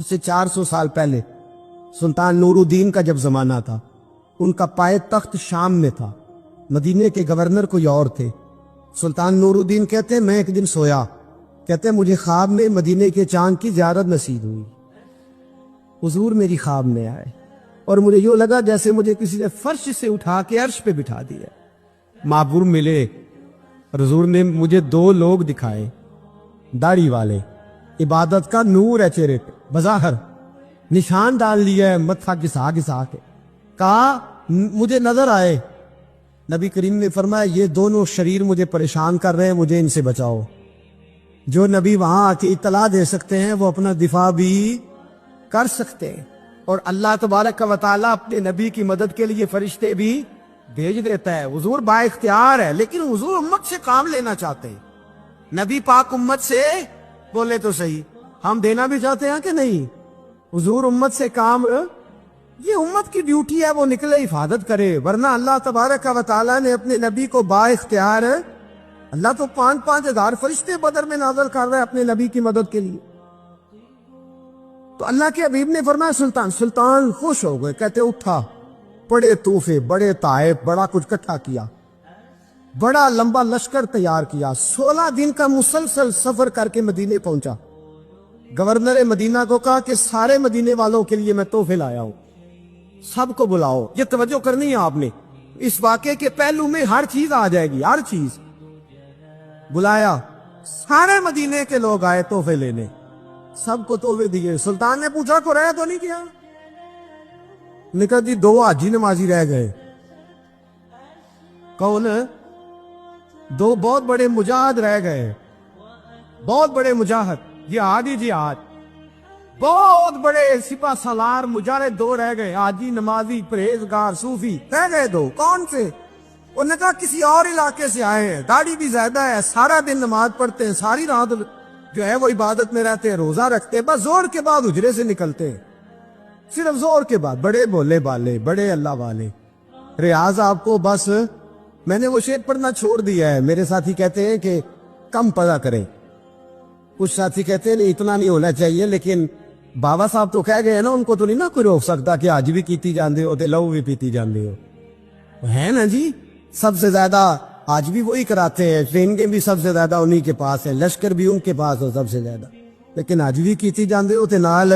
سے 400 سال پہلے سلطان نور الدین کا جب زمانہ تھا، ان کا پائے تخت شام میں تھا، مدینے کے گورنر کوئی اور تھے۔ سلطان نور الدین کہتے ہیں میں ایک دن سویا، کہتے ہیں مجھے خواب میں مدینے کے چاند کی زیارت نصیب ہوئی، حضور میری خواب میں آئے اور مجھے یوں لگا جیسے مجھے کسی نے فرش سے اٹھا کے عرش پہ بٹھا دیا۔ معبور ملے اور حضور نے مجھے 2 لوگ دکھائے، داڑھی والے، عبادت کا نور ہے چہرے پہ، بظاہر نشان ڈال لیا ہے متھا گھسا گھسا کے، کہا مجھے نظر آئے۔ نبی کریم نے فرمایا یہ دونوں شریر مجھے پریشان کر رہے ہیں، مجھے ان سے بچاؤ۔ جو نبی وہاں آ کے اطلاع دے سکتے ہیں وہ اپنا دفاع بھی کر سکتے ہیں، اور اللہ تبارک و تعالیٰ اپنے نبی کی مدد کے لیے فرشتے بھی بھیج دیتا ہے۔ حضور با اختیار ہے، لیکن حضور امت سے کام لینا چاہتے ہیں۔ نبی پاک امت سے بولے تو صحیح، ہم دینا بھی چاہتے ہیں کہ نہیں؟ حضور امت سے کام، یہ امت کی ڈیوٹی ہے، وہ نکلے حفاظت کرے، ورنہ اللہ تبارک و تعالیٰ نے اپنے نبی کو با اختیار، اللہ تو 5,000 ہزار فرشتے بدر میں نازل کر رہا ہے اپنے نبی کی مدد کے لیے۔ تو اللہ کے حبیب نے فرمایا سلطان خوش ہو گئے، کہتے اٹھا، بڑے تحفے، بڑے تحائف، بڑا کچھ اکٹھا کیا، بڑا لمبا لشکر تیار کیا، 16 دن کا مسلسل سفر کر کے مدینے پہنچا۔ گورنر مدینہ کو کہا کہ سارے مدینے والوں کے لیے میں تحفے لایا ہوں، سب کو بلاؤ۔ یہ توجہ کرنی ہے آپ نے، اس واقعے کے پہلو میں ہر چیز آ جائے گی، ہر چیز۔ بلایا، سارے مدینے کے لوگ آئے تحفے لینے، سب کو تحفے دیے۔ سلطان نے پوچھا کو رہے تو نہیں کیا؟ نے کہا جی 2 حاجی نمازی رہ گئے۔ کون؟ 2 بہت بڑے مجاہد رہ گئے، بہت بڑے مجاہد، جہادی جہاد، بہت بڑے سپاہ سالار مجاہد 2 رہ گئے، حاجی نمازی پرہیزگار صوفی رہ گئے 2۔ کون سے؟ انہوں نے کہا کسی اور علاقے سے آئے ہیں، داڑھی بھی زیادہ ہے، سارا دن نماز پڑھتے ہیں، ساری رات جو ہے وہ عبادت میں رہتے ہیں، روزہ رکھتے ہیں، بس زور کے بعد حجرے سے نکلتے ہیں، صرف زور کے بعد، بڑے بولے بالے، بڑے اللہ والے۔ ریاض آپ کو بس میں نے وہ شعر پڑھنا چھوڑ دیا ہے، میرے ساتھی کہتے ہیں کہ کم پڑھا کریں، کچھ ساتھی کہتے ہیں نہیں اتنا نہیں ہونا چاہیے، لیکن بابا صاحب تو کہہ گئے نا، ان کو تو نہیں نا کوئی روک سکتا کہ آج بھی کیتی جاندے ہو تے لو بھی پیتی جاندے ہو، ہے نا جی؟ سب سے زیادہ آج بھی وہی کراتے ہیں، ٹریننگیں بھی سب سے زیادہ انہی کے پاس ہیں، لشکر بھی ان کے پاس ہو سب سے زیادہ، لیکن آج بھی کیتی جاندے ہو تے نال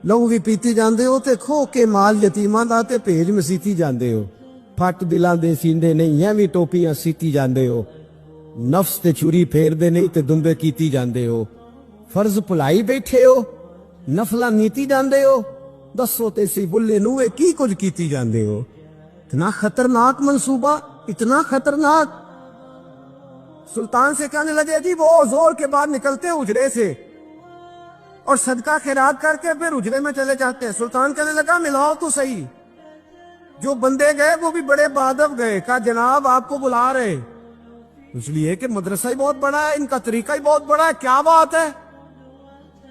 لو بھی پیتی جاندے ہو تے کھو کے مال یتیماں دا تے بھیج مسیتی جاندے ہو، پھٹ دلاں دے سیندے نہیں ہیں بھی ٹوپیاں سیتی جاندے ہو، نفس تے چھری پھیر دے نہیں تے دمبے کیتی جاندے ہو، فرض پلائی بیٹھے ہو، نفلہ نیتی جاندے ہو، دسو تے سی بلے نوے کی کچھ کیتی جاندے ہو۔ اتنا خطرناک منصوبہ، اتنا خطرناک۔ سلطان سے کہنے لگے جی وہ زور کے بعد نکلتے ہیں حجرے سے اور صدقہ خیرات کر کے پھر حجرے میں چلے جاتے ہیں۔ سلطان کہنے لگا ملاؤ تو صحیح، جو بندے گئے وہ بھی بڑے بادب گئے، کہا جناب آپ کو بلا رہے، اس لیے کہ مدرسہ ہی بہت بڑا ہے، ان کا طریقہ ہی بہت بڑا ہے، کیا بات ہے؟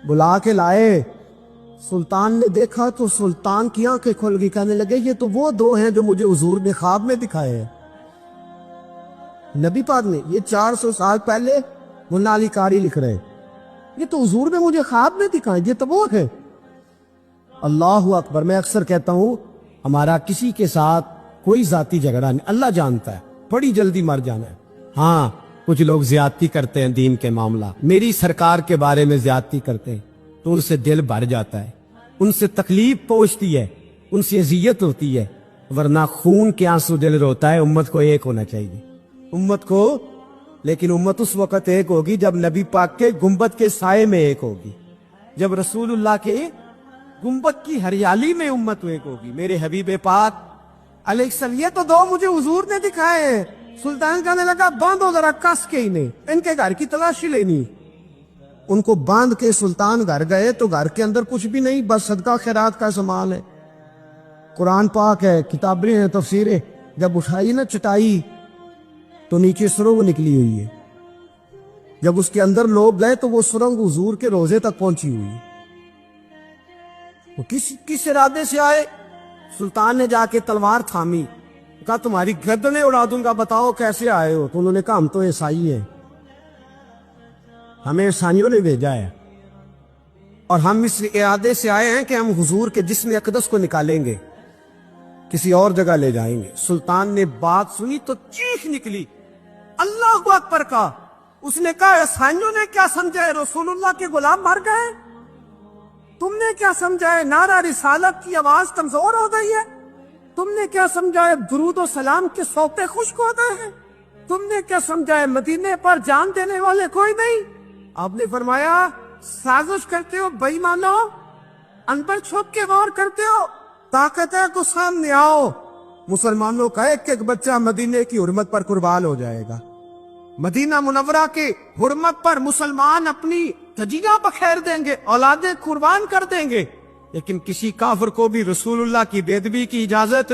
بلا کے لائے۔ سلطان نے دیکھا تو سلطان کی آنکھیں کھل گئی، کہنے لگے یہ تو وہ 2 ہیں جو مجھے حضور نے خواب میں دکھائے ہیں۔ نبی پاک نے، یہ 400 سال پہلے مولا علی قاری لکھ رہے ہیں، یہ تو حضور نے مجھے خواب میں دکھائے، یہ تو وہ ہے۔ اللہ اکبر۔ میں اکثر کہتا ہوں ہمارا کسی کے ساتھ کوئی ذاتی جھگڑا نہیں، اللہ جانتا ہے بڑی جلدی مر جانا ہے۔ ہاں کچھ لوگ زیادتی کرتے ہیں دین کے معاملہ، میری سرکار کے بارے میں زیادتی کرتے ہیں تو ان سے دل بھر جاتا ہے، ان سے تکلیف پہنچتی ہے، ان سے اذیت ہوتی ہے، ورنہ خون کے آنسو دل روتا ہے۔ امت کو ایک ہونا چاہیے، امت کو، لیکن امت اس وقت ایک ہوگی جب نبی پاک کے گنبد کے سائے میں ایک ہوگی، جب رسول اللہ کے گنبد کی ہریالی میں امت ایک ہوگی۔ میرے حبیب پاک علیہ السلام، یہ تو 2 مجھے حضور نے دکھائے ہیں۔ سلطان کہنے لگا باندھو ذرا کس کے انہیں، ان کے گھر کی تلاشی لینی۔ ان کو باندھ کے سلطان گھر گئے تو گھر کے اندر کچھ بھی نہیں، بس صدقہ خیرات کا سامان ہے، قرآن پاک ہے، کتابیں ہیں، تفسیریں۔ جب اٹھائی نا چٹائی تو نیچے سرنگ نکلی ہوئی ہے، جب اس کے اندر لوگ گئے تو وہ سرنگ حضور کے روزے تک پہنچی ہوئی ہے۔ وہ کس ارادے سے آئے؟ سلطان نے جا کے تلوار تھامی، کہا تمہاری گردنیں اڑا دوں گا، بتاؤ کیسے آئے ہو؟ تو انہوں نے کہا ہم تو عیسائی ہیں، ہمیں عیسائیوں نے بھیجا ہے، اور ہم اس ارادے سے آئے ہیں کہ ہم حضور کے جسم اقدس کو نکالیں گے، کسی اور جگہ لے جائیں گے۔ سلطان نے بات سنی تو چیخ نکلی، اللہ اکبر کہا۔ اس نے کہا عیسائیوں نے کیا سمجھا ہے رسول اللہ کے غلام مر گئے؟ تم نے کیا سمجھا ہے نعرہ رسالت کی آواز کمزور ہو گئی ہے؟ تم نے کیا سمجھا ہے درود و سلام کے سوتے خشک ہو گئے ہیں؟ تم نے کیا سمجھا ہے مدینے پر جان دینے والے کوئی نہیں؟ آپ نے فرمایا سازش کرتے ہو بے ایمانو، اندر چھپ کے وار کرتے ہو، طاقت ہے تو سامنے آؤ۔ مسلمانوں کا ایک ایک بچہ مدینے کی حرمت پر قربان ہو جائے گا۔ مدینہ منورہ کے حرمت پر مسلمان اپنی تجیہ بخیر دیں گے، اولادیں قربان کر دیں گے، لیکن کسی کافر کو بھی رسول اللہ کی بے ادبی کی اجازت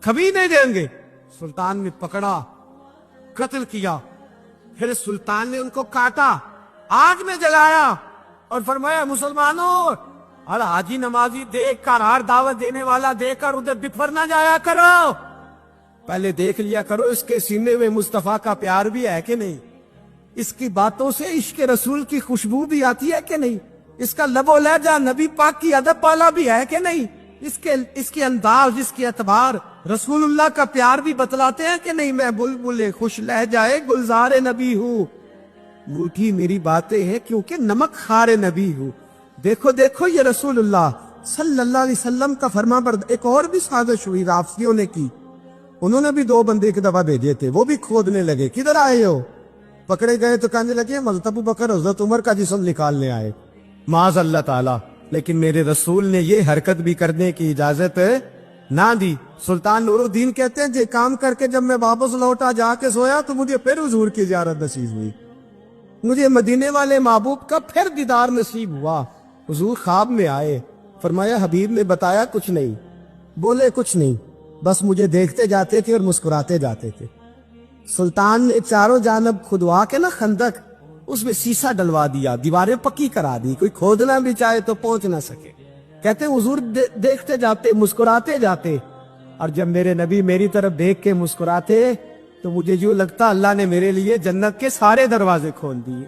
کبھی نہیں دیں گے۔ سلطان نے پکڑا، قتل کیا، پھر سلطان نے ان کو کاٹا، آگ میں جلایا اور فرمایا مسلمانوں اور حاجی نمازی دیکھ کر، ہر دعوت دینے والا دیکھ کر ادھر بفر نہ جایا کرو، پہلے دیکھ لیا کرو اس کے سینے میں مصطفیٰ کا پیار بھی ہے کہ نہیں، اس کی باتوں سے عشق رسول کی خوشبو بھی آتی ہے کہ نہیں، اس کا لب و لہجہ نبی پاک کی ادب والا بھی ہے کہ نہیں، اس کے انداز، اس کے اعتبار رسول اللہ کا پیار بھی بتلاتے ہیں کہ نہیں۔ میں بلبل خوش لہجائے گلزار نبی ہوں، میٹھی میری باتیں ہیں کیونکہ نمک خار نبی ہوں۔ دیکھو دیکھو یہ رسول اللہ صلی اللہ علیہ وسلم کا فرما بردار۔ ایک اور بھی سازش ہوئی رافضیوں نے کی، انہوں نے بھی 2 بندے کی دفعہ بھیجے تھے، وہ بھی کھودنے لگے، کدھر آئے ہو؟ پکڑے گئے تو کہنے لگے حضرت ابو بکر حضرت عمر کا جسم نکالنے آئے، معاذ اللہ تعالی، لیکن میرے رسول نے یہ حرکت بھی کرنے کی اجازت نہ دی۔ سلطان نور الدین کہتے ہیں یہ کام کر کے جب میں واپس لوٹا جا کے سویا تو مجھے پھر حضور کی زیارت نصیب ہوئی، مجھے مدینے والے محبوب کا پھر دیدار نصیب ہوا۔ حضور خواب میں آئے، فرمایا حبیب نے بتایا کچھ نہیں، بولے کچھ نہیں، بس مجھے دیکھتے جاتے تھے اور مسکراتے جاتے تھے۔ سلطان نے چاروں جانب کھدوا کے نا خندق، اس میں سیسا ڈلوا دیا، دیواریں پکی کرا دی، کوئی کھودنا بھی چاہے تو پہنچ نہ سکے۔ کہتے حضور دیکھتے جاتے، مسکراتے جاتے، اور جب میرے نبی میری طرف دیکھ کے مسکراتے تو مجھے یوں لگتا اللہ نے میرے لیے جنت کے سارے دروازے کھول دیے۔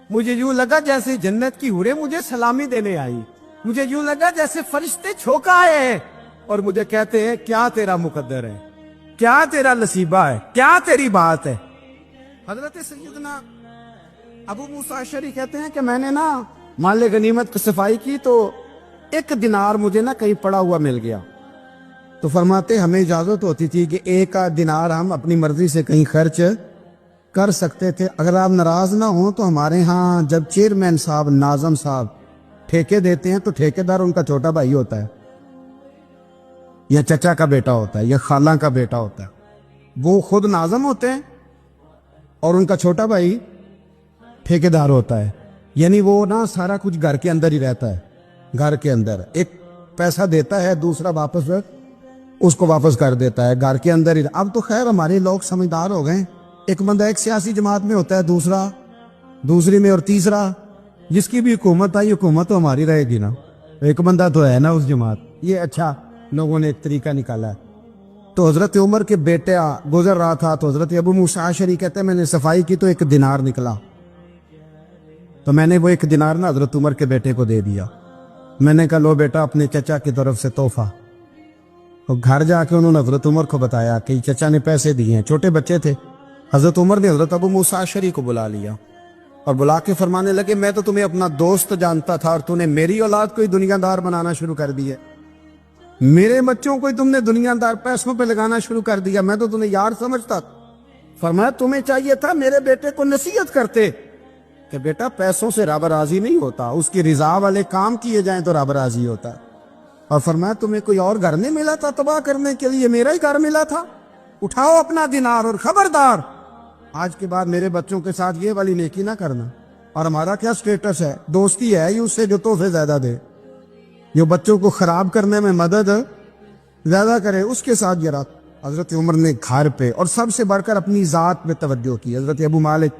مجھے یوں لگا جیسے جنت کی حوریں مجھے سلامی دینے آئی، مجھے یوں لگا جیسے فرشتے چھوکا آئے ہیں اور مجھے کہتے ہیں کیا تیرا مقدر ہے، کیا تیرا نصیبہ ہے، کیا تیری بات ہے۔ حضرت سیدنا ابو موسیٰ اشعری کہتے ہیں کہ میں نے نا مال غنیمت کی صفائی کی تو 1 دینار مجھے نا کہیں پڑا ہوا مل گیا، تو فرماتے ہمیں اجازت ہوتی تھی کہ 1 دینار ہم اپنی مرضی سے کہیں خرچ کر سکتے تھے، اگر آپ ناراض نہ ہوں تو ہمارے ہاں جب چیئرمین صاحب، ناظم صاحب ٹھیکے دیتے ہیں تو ٹھیکیدار ان کا چھوٹا بھائی ہوتا ہے یا چچا کا بیٹا ہوتا ہے یا خالہ کا بیٹا ہوتا ہے، وہ خود ناظم ہوتے ہیں اور ان کا چھوٹا بھائی ٹھیکیدار ہوتا ہے، یعنی وہ نا سارا کچھ گھر کے اندر ہی رہتا ہے، گھر کے اندر ایک پیسہ دیتا ہے، دوسرا واپس اس کو واپس کر دیتا ہے، گھر کے اندر ہی۔ اب تو خیر ہمارے لوگ سمجھدار ہو گئے، ایک بندہ ایک سیاسی جماعت میں ہوتا ہے، دوسرا دوسری میں، اور تیسرا جس کی بھی حکومت آئی حکومت تو ہماری رہے گی نا، ایک بندہ تو ہے نا اس جماعت۔ یہ اچھا لوگوں نے ایک طریقہ نکالا ہے۔ تو حضرت عمر کے بیٹے گزر رہا تھا تو حضرت ابو موسیٰ اشعری کہتے ہیں میں نے صفائی کی تو 1 دینار نکلا، تو میں نے وہ 1 دینار نا حضرت عمر کے بیٹے کو دے دیا، میں نے کہا لو بیٹا اپنے چچا کی طرف سے تحفہ۔ تو گھر جا کے انہوں نے حضرت عمر کو بتایا کہ چچا نے پیسے دیے ہیں، چھوٹے بچے تھے۔ حضرت عمر نے حضرت ابو موسیٰ اشعری کو بلا لیا اور بلا کے فرمانے لگے میں تو تمہیں اپنا دوست جانتا تھا اور تم نے میری اولاد کو ہی دنیا دار بنانا شروع کر دی ہے، میرے بچوں کو ہی تم نے دنیا دار پیسوں پہ لگانا شروع کر دیا، میں تو تمہیں یار سمجھتا تھا۔ فرمایا تمہیں چاہیے تھا میرے بیٹے کو نصیحت کرتے کہ بیٹا پیسوں سے رب راضی نہیں ہوتا، اس کی رضا والے کام کیے جائیں تو رب راضی ہوتا ہے۔ اور فرمایا تمہیں کوئی اور گھر نہیں ملا تھا تباہ کرنے کے لیے، میرا ہی گھر ملا تھا، اٹھاؤ اپنا دینار اور خبردار آج کے بعد میرے بچوں کے ساتھ یہ والی نیکی نہ کرنا۔ اور ہمارا کیا سٹیٹس ہے، دوستی ہے ہی اس سے جو تحفے زیادہ دے، جو بچوں کو خراب کرنے میں مدد زیادہ کرے اس کے ساتھ یہ رات۔ حضرت عمر نے گھر پہ اور سب سے بڑھ کر اپنی ذات پہ توجہ کی۔ حضرت ابو مالک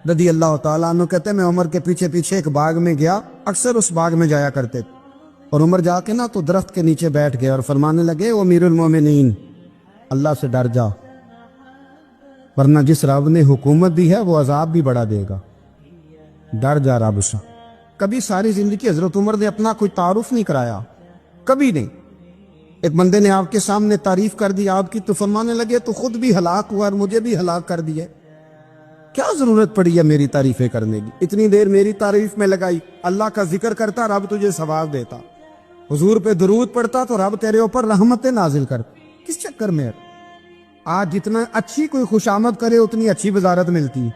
رضی اللہ تعالیٰ عنہ کہتے ہیں میں عمر کے پیچھے پیچھے ایک باغ میں گیا، اکثر اس باغ میں جایا کرتے تھے، اور عمر جا کے نا تو درخت کے نیچے بیٹھ گئے اور فرمانے لگے او امیر المومنین اللہ سے ڈر جا، ورنہ جس رب نے حکومت دی ہے وہ عذاب بھی بڑا دے گا، ڈر جا رب سے۔ کبھی ساری زندگی حضرت عمر نے اپنا کوئی تعارف نہیں کرایا, کبھی نہیں. ایک بندے نے آپ کے سامنے تعریف کر دی آپ کی تو فرمانے لگے تو خود بھی ہلاک ہوا اور مجھے بھی ہلاک کر دیا. کیا ضرورت پڑی ہے میری تعریفیں کرنے کی؟ اتنی دیر میری تعریف میں لگائی. اللہ کا ذکر کرتا رب تجھے ثواب دیتا, حضور پہ درود پڑتا تو رب تیرے اوپر رحمتیں نازل کر. کس چکر میں؟ آج جتنا اچھی کوئی خوشامد کرے اتنی اچھی وزارت ملتی ہے,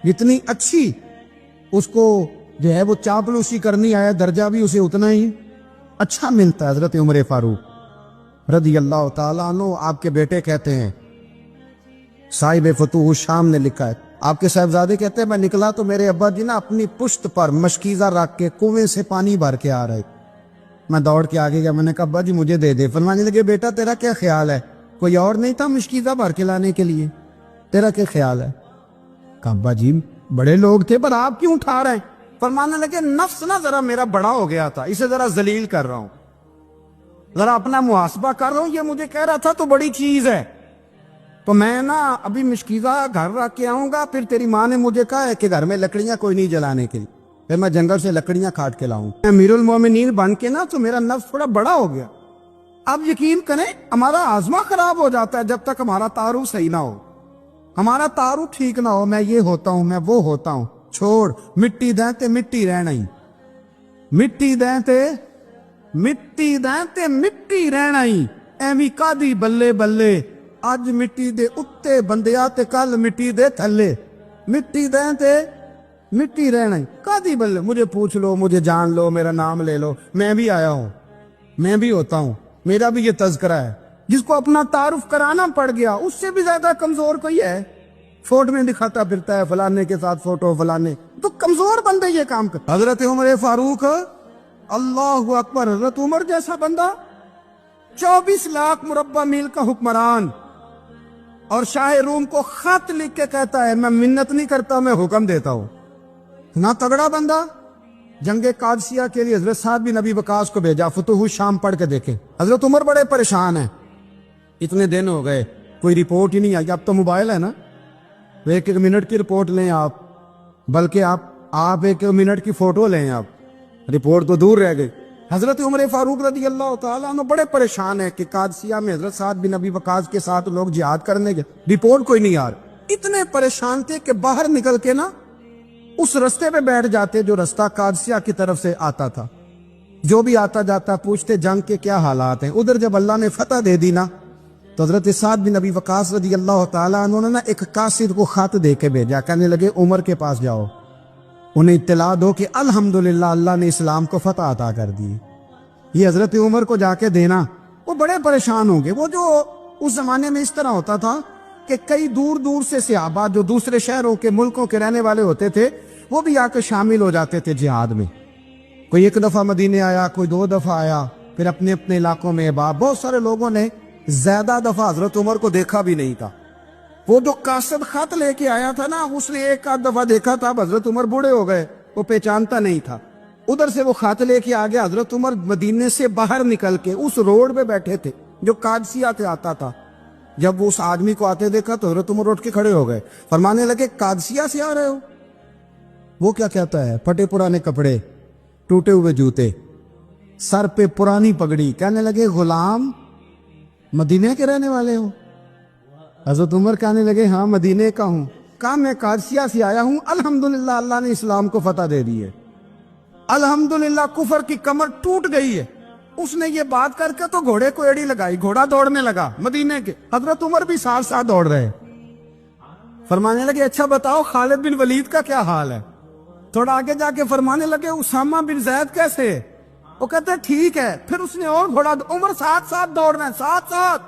جتنی اچھی اس کو جو ہے وہ چاپلوسی کرنی آیا درجہ بھی اسے اتنا ہی اچھا ملتا ہے. حضرت عمر فاروق رضی اللہ تعالیٰ عنہ آپ کے بیٹے کہتے ہیں, صاحب فتوح الشام نے لکھا ہے, آپ کے صاحبزادے کہتے ہیں میں نکلا تو میرے ابا جی نا اپنی پشت پر مشکیزہ رکھ کے کنویں سے پانی بھر کے آ رہے. میں دوڑ کے آگے گیا, میں نے کہا ابا جی مجھے دے دے. فرمانے لگے بیٹا تیرا کیا خیال ہے, کوئی اور نہیں تھا مشکیزہ بھر کے لانے کے لیے, تیرا کیا خیال ہے؟ کہا ابا جی بڑے لوگ تھے پر آپ کیوں اٹھا رہے ہیں؟ فرمانے لگے نفس نا ذرا میرا بڑا ہو گیا تھا, اسے ذرا ذلیل کر رہا ہوں, ذرا اپنا محاسبہ کر رہا ہوں. یہ مجھے کہہ رہا تھا تو بڑی چیز ہے, تو میں نا ابھی مشکیزہ گھر رکھ کے آؤں گا, پھر تیری ماں نے مجھے کہا ہے کہ گھر میں لکڑیاں کوئی نہیں جلانے کے لیے, پھر میں جنگل سے لکڑیاں کاٹ کے لاؤں. امیر المومنین بن کے نا تو میرا نفس تھوڑا بڑا ہو گیا. اب یقین کریں ہمارا آزما خراب ہو جاتا ہے جب تک ہمارا تعارف صحیح نہ ہو, ہمارا تعارف ٹھیک نہ ہو. میں یہ ہوتا ہوں, میں وہ ہوتا ہوں. چھوڑ, مٹی دیں تے مٹی رہنا ہی, مٹی دیں تے مٹی دیں تے مٹی رہنا ہی. ایویں کادی بلے بلے, اج مٹی دے اتے بندیا تے کل مٹی دے تھلے. مٹی دیں تے مٹی رہنا ہی, کادی بلے. مجھے پوچھ لو, مجھے جان لو, میرا نام لے لو, میں بھی آیا ہوں, میں بھی ہوتا ہوں, میرا بھی یہ تذکرہ ہے. جس کو اپنا تعارف کرانا پڑ گیا اس سے بھی زیادہ کمزور کوئی ہے؟ فوٹو میں دکھاتا پھرتا ہے فلانے کے ساتھ فوٹو, فلانے تو کمزور بندے یہ کام کرتے. حضرت عمر فاروق اللہ اکبر, حضرت عمر جیسا بندہ 24 لاکھ مربع میل کا حکمران, اور شاہ روم کو خط لکھ کے کہتا ہے میں منت نہیں کرتا میں حکم دیتا ہوں. اتنا تگڑا بندہ. جنگ قادسیہ کے لیے حضرت سعد بن ابی وقاص کو بھیجا, فتوح الشام پڑھ کے دیکھیں. حضرت عمر بڑے پریشان ہیں, اتنے دن ہو گئے کوئی رپورٹ ہی نہیں آئی. اب تو موبائل ہے نا, ایک ایک منٹ کی رپورٹ لیں آپ, بلکہ آپ ایک منٹ کی فوٹو لیں آپ, رپورٹ تو دور رہ گئی. حضرت عمر فاروق رضی اللہ تعالیٰ عنہ بڑے پریشان ہیں کہ قادسیہ میں حضرت سعد بن ابی وقاص کے ساتھ لوگ جہاد کرنے گئے, رپورٹ کوئی نہیں آ رہا. اتنے پریشان تھے کہ باہر نکل کے نا اس رستے پہ بیٹھ جاتے جو رستہ قادسیہ کی طرف سے آتا تھا. جو بھی آتا جاتا پوچھتے جنگ کے کیا حالات ہیں. ادھر جب اللہ نے فتح دے دی نا تو حضرت سعد بن ابی وقاص رضی اللہ تعالیٰ عنہ نے ایک قاصد کو خط دے کے بھیجا. کہنے لگے عمر کے پاس جاؤ, انہیں اطلاع دو کہ الحمدللہ اللہ نے اسلام کو فتح عطا کر دی. یہ حضرت عمر کو جا کے دینا. وہ بڑے پریشان ہوں گے. وہ جو اس زمانے میں اس طرح ہوتا تھا کہ کئی دور دور سے صحابہ جو دوسرے شہروں کے ملکوں کے رہنے والے ہوتے تھے وہ بھی آ کے شامل ہو جاتے تھے جہاد میں. کوئی ایک دفعہ مدینے آیا, کوئی 2 دفعہ آیا, پھر اپنے اپنے علاقوں میں. بہت سارے لوگوں نے زیادہ دفعہ حضرت عمر کو دیکھا بھی نہیں تھا. وہ جو قاصد خط لے کے آیا تھا نا اس نے 1 دفعہ دیکھا تھا. حضرت عمر بوڑھے ہو گئے, وہ پہچانتا نہیں تھا. ادھر سے وہ خط لے کے آ گیا. حضرت عمر مدینے سے باہر نکل کے اس روڈ پہ بیٹھے تھے جو قادسیہ سے آتا تھا. جب وہ اس آدمی کو آتے دیکھا تو حضرت عمر اٹھ کے کھڑے ہو گئے, فرمانے لگے قادسیہ سے آ رہے ہو؟ وہ کیا کہتا ہے, پھٹے پرانے کپڑے, ٹوٹے ہوئے جوتے, سر پہ پرانی پگڑی. کہنے لگے غلام مدینے کے رہنے والے ہو؟ حضرت عمر کہنے لگے ہاں مدینے کا ہوں. کہا میں قادسیہ سے آیا ہوں, الحمدللہ اللہ نے اسلام کو فتح دے دی ہے, الحمدللہ کفر کی کمر ٹوٹ گئی ہے. اس نے یہ بات کر کے تو گھوڑے کو ایڑی لگائی, گھوڑا دوڑنے لگا مدینے کے. حضرت عمر بھی ساتھ ساتھ دوڑ رہے. فرمانے لگے اچھا بتاؤ خالد بن ولید کا کیا حال ہے؟ تھوڑا آگے جا کے فرمانے لگے اسامہ بن زید کیسے؟ وہ کہتے ٹھیک ہے. پھر اس نے اور گھوڑا, عمر ساتھ ساتھ دوڑ رہے ہیں, ساتھ ساتھ.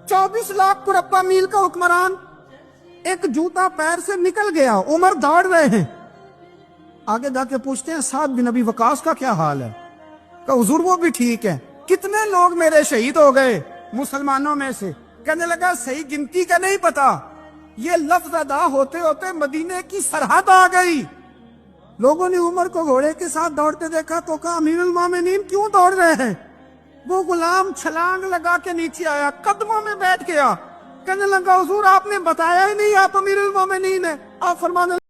24 لاکھ مربع میل کا حکمران, ایک جوتا پیر سے نکل گیا, عمر دوڑ رہے ہیں. آگے جا کے پوچھتے ہیں سعد بن ابی وقاص کا کیا حال ہے؟ کہ حضور وہ بھی ٹھیک ہے. کتنے لوگ میرے شہید ہو گئے مسلمانوں میں سے؟ کہنے لگا صحیح گنتی کا نہیں پتا, یہ لفظ ادا ہوتے ہوتے مدینے کی سرحد آ گئی. لوگوں نے عمر کو گھوڑے کے ساتھ دوڑتے دیکھا تو کہا امیر المومنین کیوں دوڑ رہے ہیں؟ وہ غلام چھلانگ لگا کے نیچے آیا, قدموں میں بیٹھ گیا. کہنے لگا حضور آپ نے بتایا ہی نہیں آپ امیر المومنین ہیں. آپ فرمانے